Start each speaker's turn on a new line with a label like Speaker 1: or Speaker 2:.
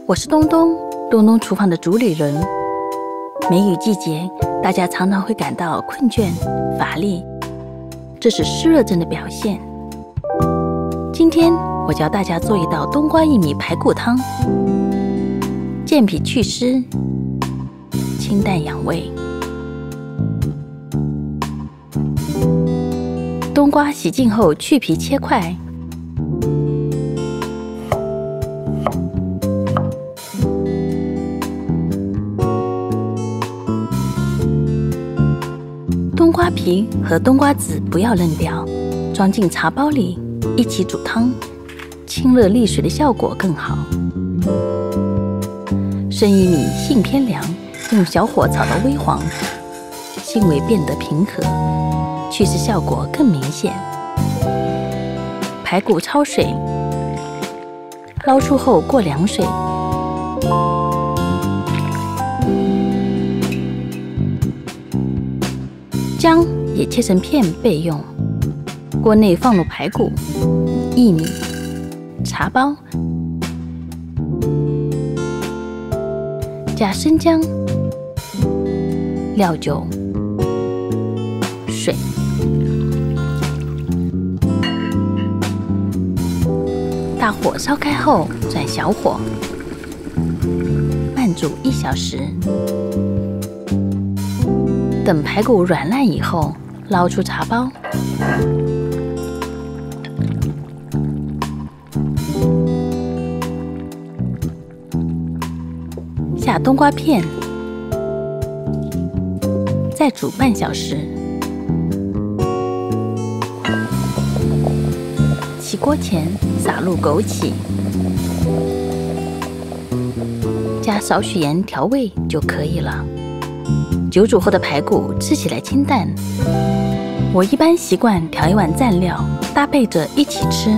Speaker 1: 我是东东，东东厨房的主理人。梅雨季节，大家常常会感到困倦、乏力，这是湿热症的表现。今天我教大家做一道冬瓜薏米排骨汤，健脾祛湿，清淡养胃。冬瓜洗净后去皮切块，冬瓜皮和冬瓜籽不要扔掉，装进茶包里一起煮汤，清热利水的效果更好。生薏米性偏凉，用小火炒到微黄，性味变得平和，祛湿效果更明显。排骨焯水，捞出后过凉水。姜也切成片备用。锅内放入排骨、薏米、茶包，加生姜、料酒、水，大火烧开后转小火，慢煮1小时。等排骨软烂以后，捞出茶包，下冬瓜片，再煮半小时。起锅前撒入枸杞，加少许盐调味就可以了。久煮后的排骨吃起来清淡，我一般习惯调一碗蘸料，搭配着一起吃。